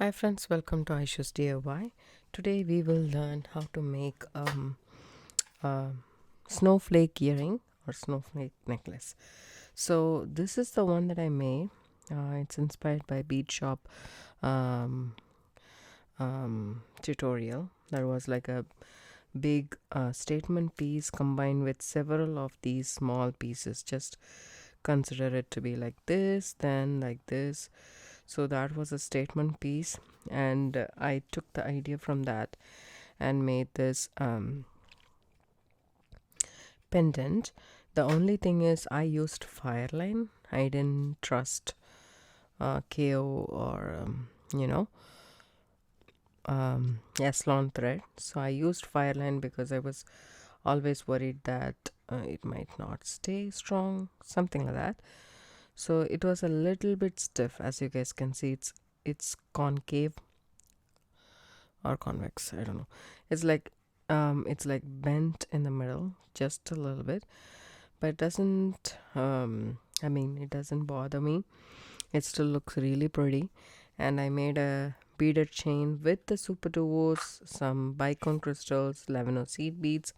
Hi friends, welcome to Aishu's DIY. Today we will learn how to make a snowflake earring or snowflake necklace. So this is the one that I made. It's inspired by Bead Shop um, tutorial. There was like a big statement piece combined with several of these small pieces. Just consider it to be like this, then like this. So that was a statement piece, and I took the idea from that and made this pendant. The only thing is I used fireline. I didn't trust KO or you know Eslon thread, so I used fireline because I was always worried that it might not stay strong, something like that. So it was a little bit stiff, as you guys can see. It's concave or convex, I don't know. It's like bent in the middle just a little bit, but it doesn't it doesn't bother me. It still looks really pretty. And I made a beaded chain with the super duos, some bicone crystals, lavino seed beads,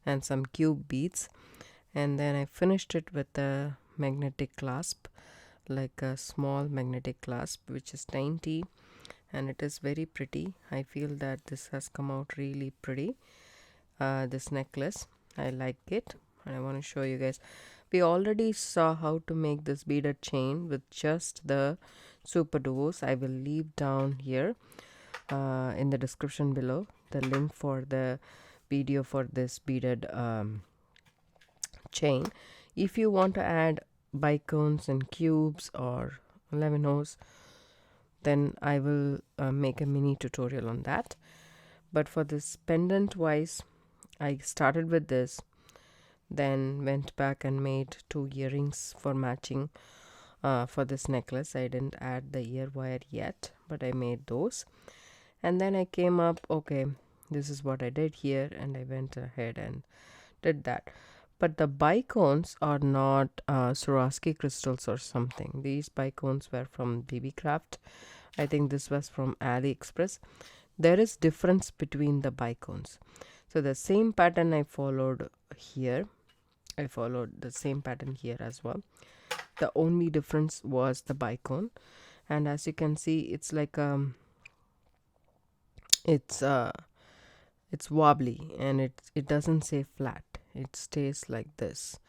and some cube beads. And then I finished it with a magnetic clasp, like a small magnetic clasp, which is dainty and it is very pretty. I feel that this has come out really pretty. This necklace, I like it, and I want to show you guys. We already saw how to make this beaded chain with just the super duos. I will leave down here in the description below the link for the video for this beaded chain. If you want to add bicones and cubes or lavinos, then I will make a mini tutorial on that. But for this pendant wise, I started with this, then went back and made two earrings for matching for this necklace. I didn't add the ear wire yet, but I made those. And then I came up, okay, this is what I did here, and I went ahead and did that. But the bicones are not Swarovski crystals or something. These bicones were from BB Craft. I think this was from AliExpress. There is difference between the bicones. So the same pattern I followed here. I followed the same pattern here as well. The only difference was the bicone. And as you can see, it's like it's uh it's wobbly, and it doesn't stay flat. It stays like this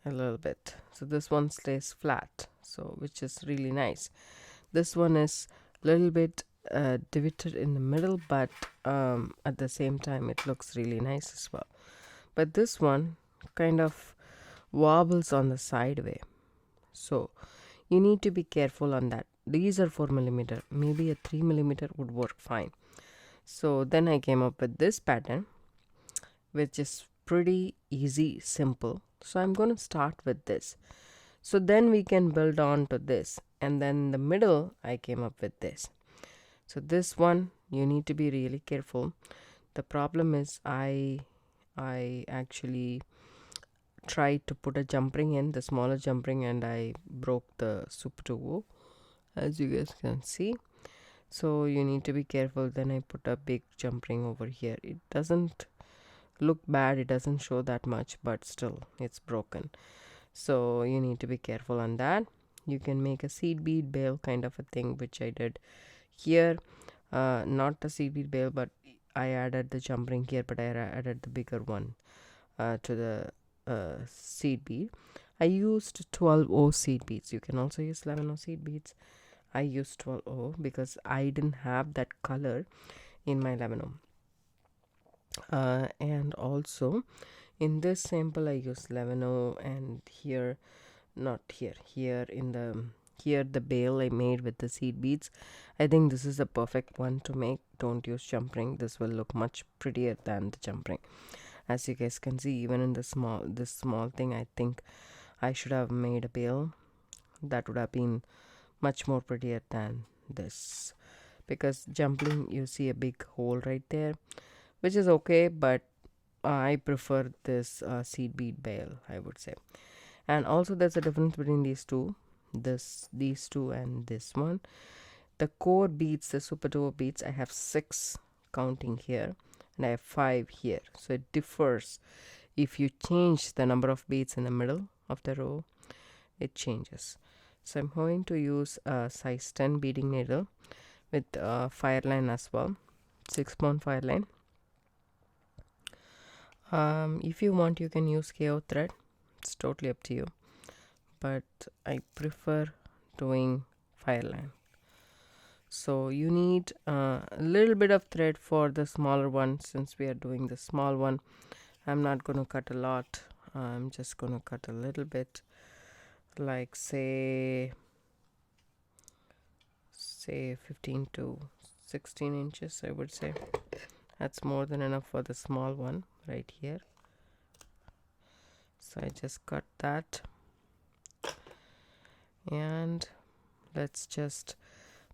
a little bit. So this one stays flat, so which is really nice. This one is a little bit divoted in the middle, but at the same time it looks really nice as well. But this one kind of wobbles on the side way, so you need to be careful on that. These are 4mm, maybe a 3mm would work fine. So then I came up with this pattern, which is pretty easy, simple. So I'm going to start with this. So then we can build on to this, and then in the middle I came up with this. So this one you need to be really careful. The problem is I actually tried to put a jump ring in, the smaller jump ring, and I broke the super duo, as you guys can see. So you need to be careful. Then I put a big jump ring over here. It doesn't look bad, it doesn't show that much, but still it's broken. So you need to be careful on that. You can make a seed bead bail kind of a thing, which I did here. Not the seed bead bail, but I added the jump ring here, but I added the bigger one to the seed bead. I used 12O seed beads. You can also use 11O seed beads. I used 12O because I didn't have that color in my 11O. And also in this sample I use 11O, and here, not here, here in the here the bail I made with the seed beads. I think this is a perfect one to make. Don't use jump ring. This will look much prettier than the jump ring. As you guys can see, even in this small thing, I think I should have made a bail. That would have been much more prettier than this, because jumping you see a big hole right there, which is okay, but I prefer this seed bead bail, I would say. And also there's a difference between these two and this one. The core beads, the super duo beads, I have 6 counting here, and I have 5 here, so it differs. If you change the number of beads in the middle of the row, it changes. So I'm going to use a size 10 beading needle with fire line as well, 6-pound fire line. If you want, you can use KO thread, it's totally up to you, but I prefer doing fire line. So you need a little bit of thread for the smaller one. Since we are doing the small one, I'm not going to cut a lot. I'm just going to cut a little bit, like say 15 to 16 inches, I would say. That's more than enough for the small one right here. So I just cut that, and let's just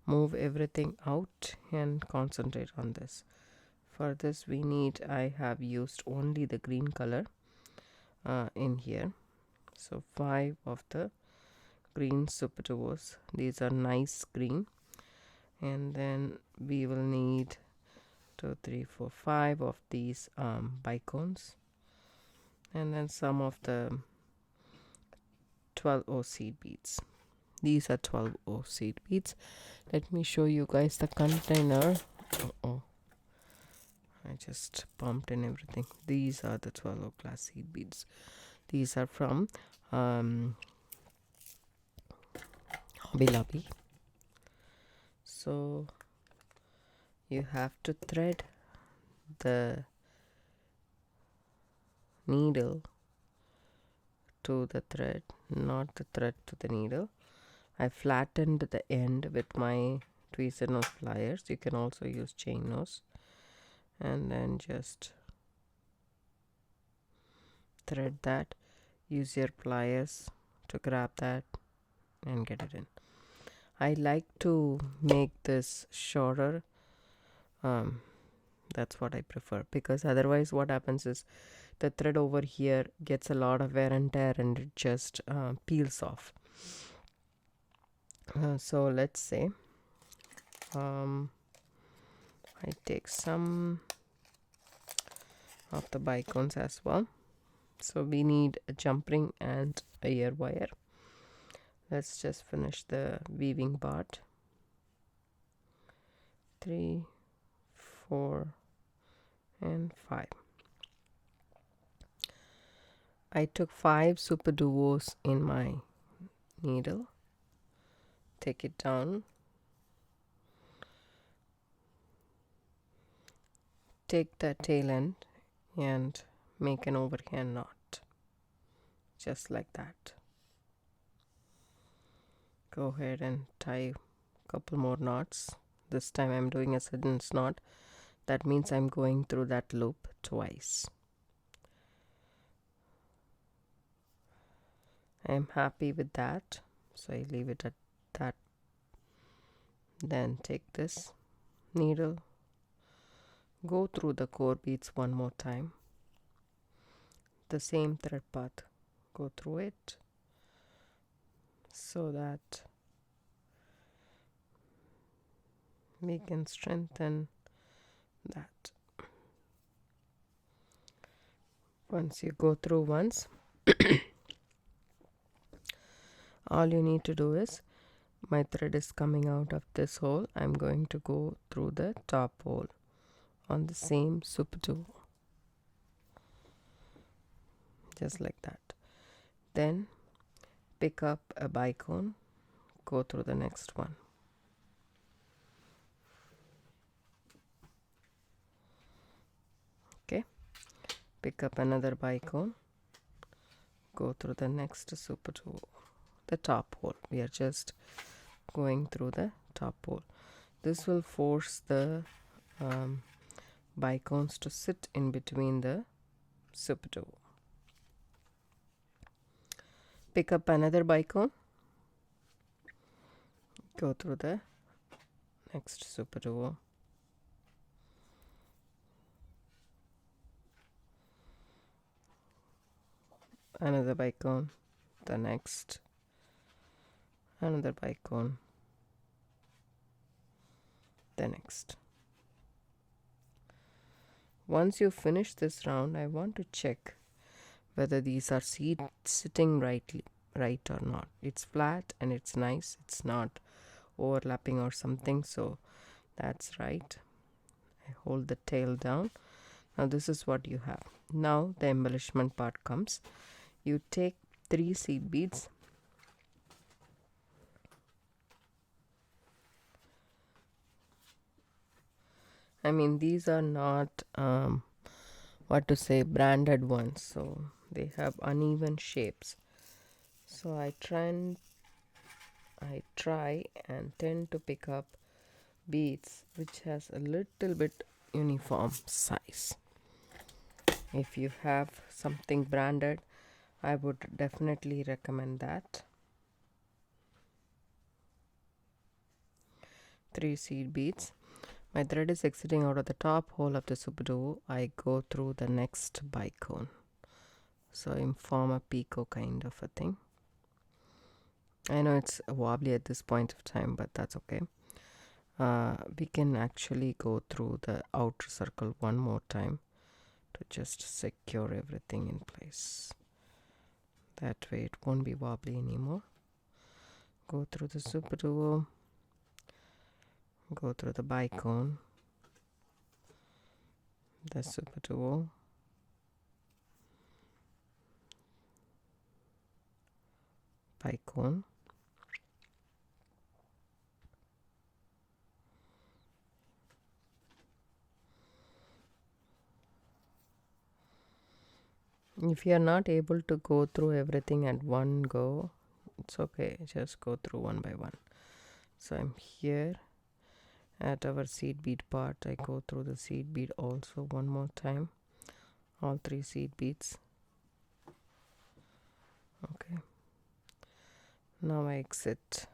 move everything out and concentrate on this. For this I have used only the green color in here. So 5 of the green super duos. These are nice green. And then we will need 2, 3, 4, 5 of these bicones, and then some of the 12O seed beads. These are 12O seed beads. Let me show you guys the container. I just bumped in everything. These are the 12O glass seed beads. These are from Hobby Lobby. So you have to thread the needle to the thread, not the thread to the needle. I flattened the end with my tweezer nose pliers. You can also use chain nose, and then just thread that. Use your pliers to grab that and get it in. I like to make this shorter. That's what I prefer, because otherwise what happens is the thread over here gets a lot of wear and tear, and it just peels off. So let's say I take some of the bicones as well. So we need a jump ring and a ear wire. Let's just finish the weaving part. 3, 4, and 5. I took 5 super duos in my needle. Take it down. Take the tail end and make an overhand knot, just like that. Go ahead and tie a couple more knots. This time I'm doing a sentence knot. That means I'm going through that loop twice. I'm happy with that, so I leave it at that. Then take this needle, go through the core beads one more time, the same thread path, go through it, so that we can strengthen that. Once you go through once, all you need to do is, my thread is coming out of this hole, I'm going to go through the top hole on the same super duo, just like that. Then pick up a bicone, go through the next one. Okay, pick up another bicone, go through the next super duo, the top hole. We are just going through the top hole. This will force the bicones to sit in between the super duo. Pick up another bicone, go through the next super duo, another bicone, the next, another bicone, the next. Once you finish this round, I want to check whether these are sitting right or not. It's flat and it's nice. It's not overlapping or something, so that's right. I hold the tail down. Now this is what you have. Now the embellishment part comes. You take 3 seed beads. I mean, these are not branded ones, so they have uneven shapes. So I try and tend to pick up beads which has a little bit uniform size. If you have something branded, I would definitely recommend that. 3 seed beads. My thread is exiting out of the top hole of the super duo. I go through the next bicone. So I form a picot kind of a thing. I know it's wobbly at this point of time, but that's okay. We can actually go through the outer circle one more time to just secure everything in place. That way it won't be wobbly anymore. Go through the super duo. Go through the bicone. The super duo. Bicone. If you are not able to go through everything at one go, it's okay. Just go through one by one. So I'm here at our seed bead part. I go through the seed bead also one more time. All 3 seed beads. Okay. Now I exit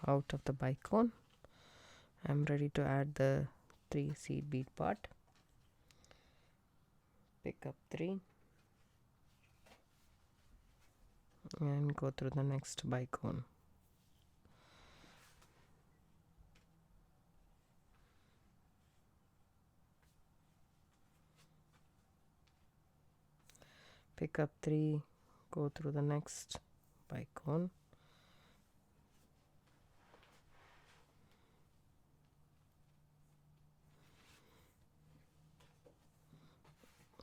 out of the bicone. I'm ready to add the 3 seed bead part. Pick up 3 and go through the next bicone. Pick up 3, go through the next bicone.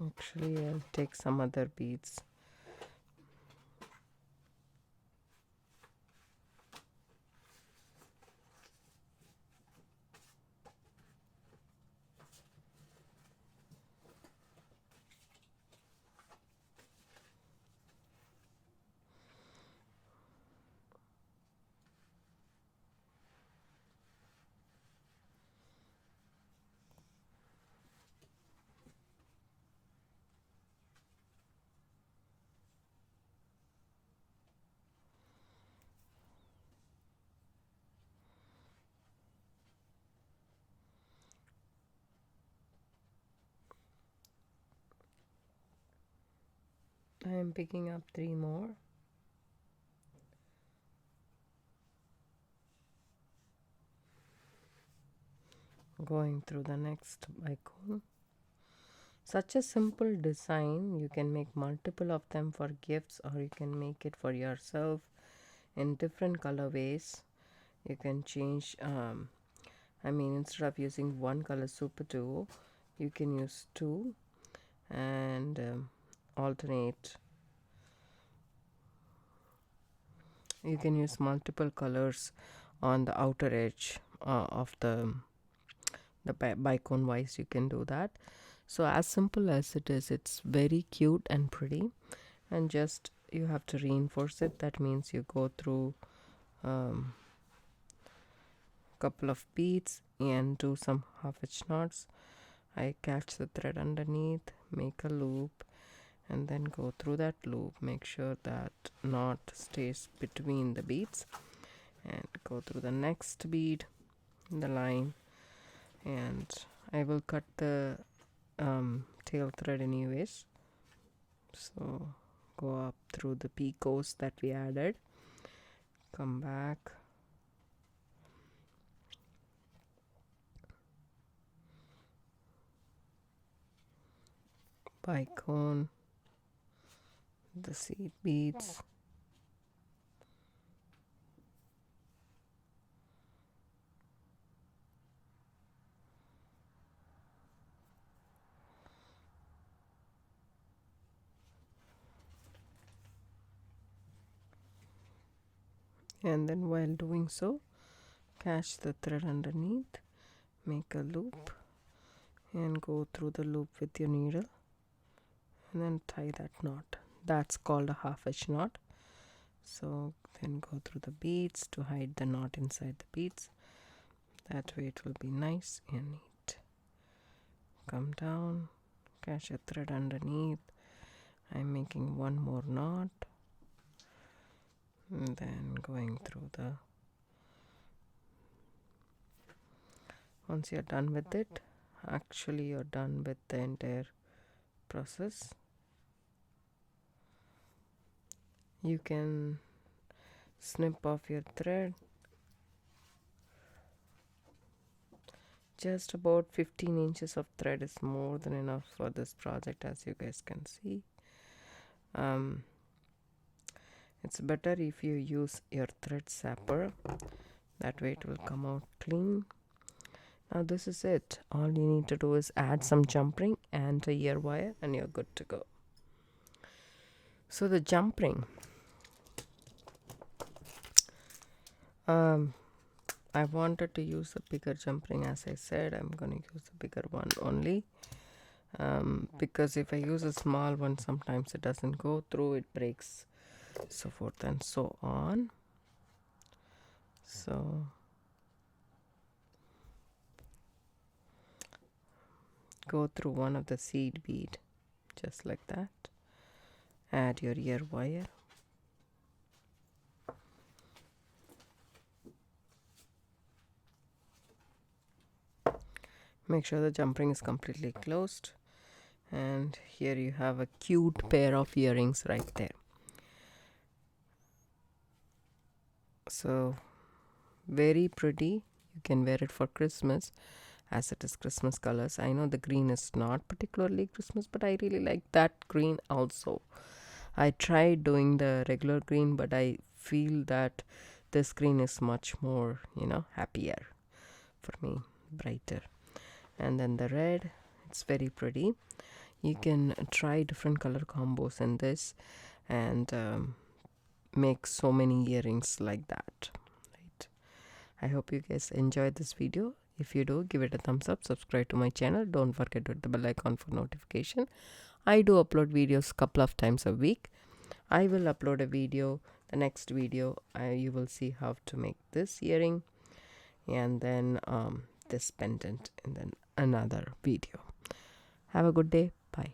Actually, I'll take some other beads. I am picking up 3 more. Going through the next bicone. Such a simple design. You can make multiple of them for gifts, or you can make it for yourself in different colorways. You can change instead of using one color super duo, you can use 2 and alternate. You can use multiple colors on the outer edge of the bicone wise. You can do that. So as simple as it is, it's very cute and pretty, and just you have to reinforce it. That means you go through couple of beads and do some half-hitch knots. I catch the thread underneath, make a loop, and then go through that loop. Make sure that knot stays between the beads, and go through the next bead in the line, and I will cut the tail thread anyways. So go up through the picots that we added, come back, bicone, the seed beads. And then while doing so, catch the thread underneath, make a loop, and go through the loop with your needle, and then tie that knot. That's called a half edge knot. So then go through the beads to hide the knot inside the beads. That way it will be nice and neat. Come down, catch a thread underneath. I'm making one more knot, and then going through the, once you're done with it, actually you're done with the entire process. You can snip off your thread. Just about 15 inches of thread is more than enough for this project, as you guys can see. It's better if you use your thread sapper, that way it will come out clean. Now this is it. All you need to do is add some jump ring and a ear wire and you're good to go. So the jump ring, I wanted to use a bigger jump ring. As I said, I'm going to use a bigger one only, because if I use a small one, sometimes it doesn't go through, it breaks, so forth and so on. So go through one of the seed bead, just like that. Add your ear wire. Make sure the jump ring is completely closed. And here you have a cute pair of earrings right there. So very pretty. You can wear it for Christmas, as it is Christmas colors. I know the green is not particularly Christmas, but I really like that green also. I tried doing the regular green, but I feel that this green is much more, happier for me, brighter. And then the red, it's very pretty. You can try different color combos in this and make so many earrings like that, right? I hope you guys enjoyed this video. If you do, give it a thumbs up, subscribe to my channel, don't forget to hit the bell icon for notification. I do upload videos couple of times a week. I will upload a video, the next video you will see how to make this earring, and then this pendant, and then another video. Have a good day. Bye.